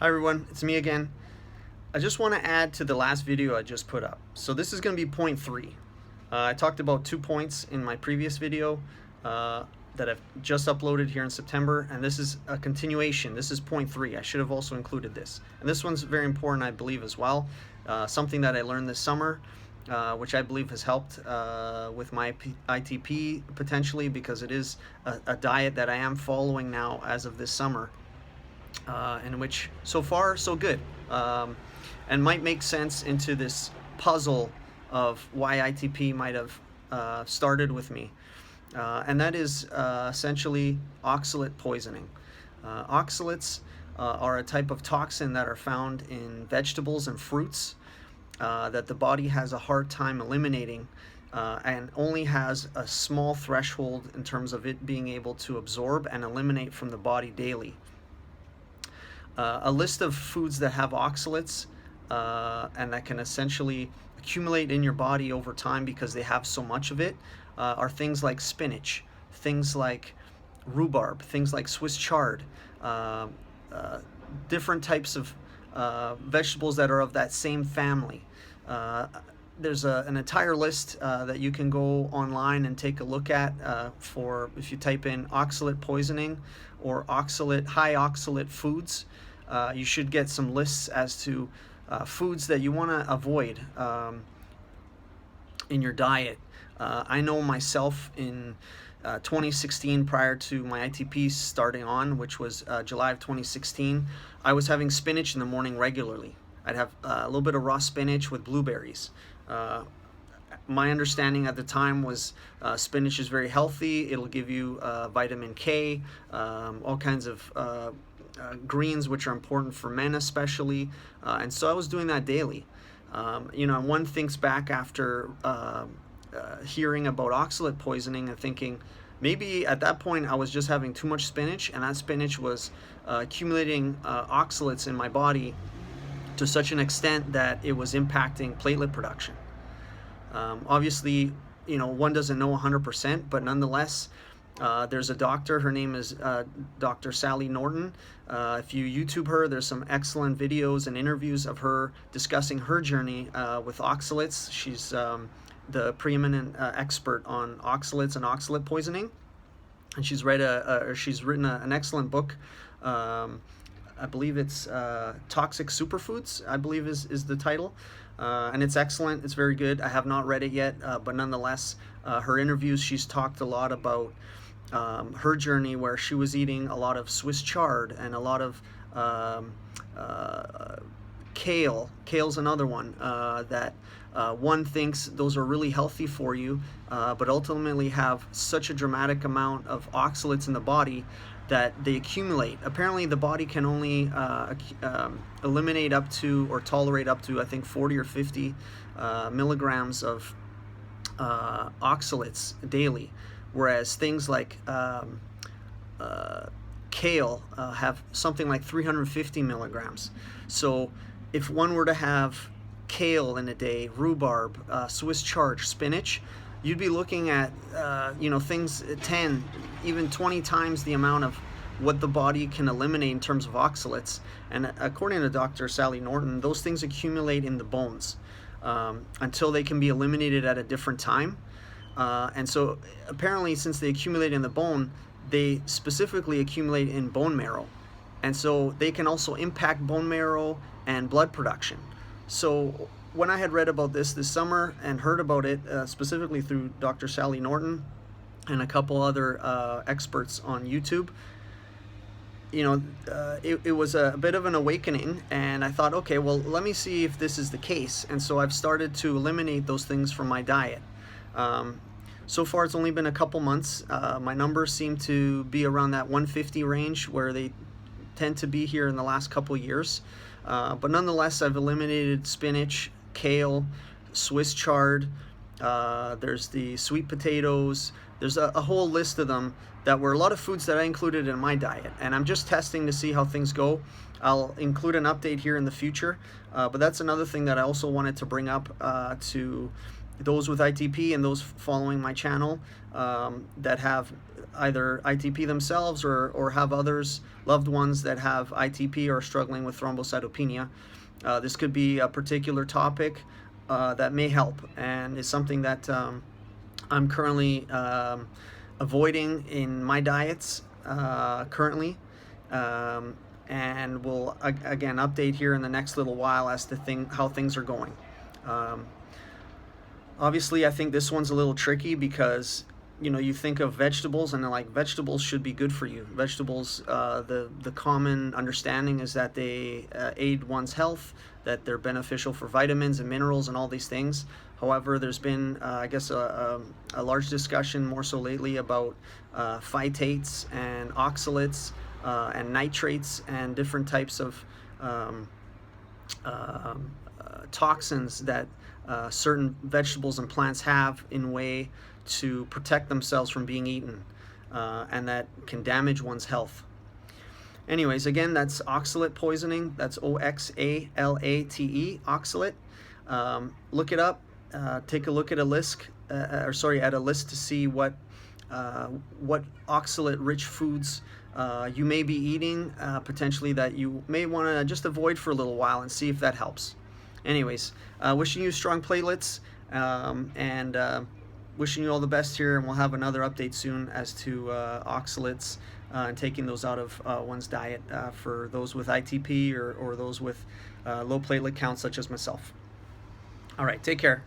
Hi everyone, it's me again. I just want to add to the last video I just put up. So this is going to be point 3. I talked about 2 points in my previous video that I've just uploaded here in September, and this is a continuation. This is point 3. I should have also included this. And this one's very important, I believe, as well. Something that I learned this summer, which I believe has helped with my ITP potentially, because it is a diet that I am following now as of this summer. In which so far so good, and might make sense into this puzzle of why ITP might have started with me, and that is essentially oxalate poisoning. Oxalates are a type of toxin that are found in vegetables and fruits that the body has a hard time eliminating, and only has a small threshold in terms of it being able to absorb and eliminate from the body daily. A list of foods that have oxalates and that can essentially accumulate in your body over time because they have so much of it are things like spinach, things like rhubarb, things like Swiss chard, different types of vegetables that are of that same family. There's an entire list that you can go online and take a look at for if you type in oxalate poisoning or high oxalate foods. You should get some lists as to foods that you want to avoid in your diet. I know myself in 2016, prior to my ITP starting on, which was July of 2016, I was having spinach in the morning regularly. I'd have a little bit of raw spinach with blueberries. My understanding at the time was spinach is very healthy. It'll give you vitamin K, all kinds of greens, which are important for men especially, and so I was doing that daily. One thinks back after hearing about oxalate poisoning and thinking maybe at that point I was just having too much spinach, and that spinach was accumulating oxalates in my body to such an extent that it was impacting platelet production. Obviously, one doesn't know 100%, but nonetheless, there's a doctor, her name is Dr. Sally Norton. If you YouTube her, there's some excellent videos and interviews of her discussing her journey with oxalates. She's the preeminent expert on oxalates and oxalate poisoning, and she's written an excellent book. I believe it's Toxic Superfoods, I believe is the title. And it's excellent. It's very good. I have not read it yet, but nonetheless, her interviews, she's talked a lot about her journey, where she was eating a lot of Swiss chard and a lot of kale. Kale's another one that one thinks those are really healthy for you, but ultimately have such a dramatic amount of oxalates in the body that they accumulate. Apparently the body can only eliminate up to, or tolerate up to, I think 40 or 50 milligrams of oxalates daily, whereas things like kale have something like 350 milligrams. So if one were to have kale in a day, rhubarb, Swiss chard, spinach, you'd be looking at things 10, even 20 times the amount of what the body can eliminate in terms of oxalates. And according to Dr. Sally Norton, those things accumulate in the bones until they can be eliminated at a different time. And so apparently, since they accumulate in the bone, they specifically accumulate in bone marrow. And so they can also impact bone marrow and blood production. So when I had read about this summer and heard about it specifically through Dr. Sally Norton and a couple other experts on YouTube, it was a bit of an awakening, and I thought, okay, well, let me see if this is the case. And so I've started to eliminate those things from my diet. So far, it's only been a couple months. My numbers seem to be around that 150 range, where they tend to be here in the last couple years. But nonetheless, I've eliminated spinach, kale, Swiss chard, there's the sweet potatoes. There's a whole list of them that were a lot of foods that I included in my diet, and I'm just testing to see how things go. I'll include an update here in the future, but that's another thing that I also wanted to bring up to those with ITP and those following my channel that have either ITP themselves or have others, loved ones that have ITP or are struggling with thrombocytopenia. This could be a particular topic that may help, and is something that I'm currently avoiding in my diets currently. And we'll again update here in the next little while as to how things are going. Um, Obviously, I think this one's a little tricky because you think of vegetables and they're like, vegetables should be good for you. Vegetables, the common understanding is that they aid one's health, that they're beneficial for vitamins and minerals and all these things. However, there's been, I guess, a large discussion more so lately about phytates and oxalates and nitrates and different types of toxins that certain vegetables and plants have in way to protect themselves from being eaten, and that can damage one's health. Anyways, again, that's oxalate poisoning. That's Oxalate, oxalate. Look it up. Take a look at a list, at a list to see what oxalate-rich foods you may be eating, potentially that you may want to just avoid for a little while and see if that helps. Anyways, wishing you strong platelets, and wishing you all the best here, and we'll have another update soon as to oxalates and taking those out of one's diet for those with ITP or those with low platelet counts such as myself. All right, take care.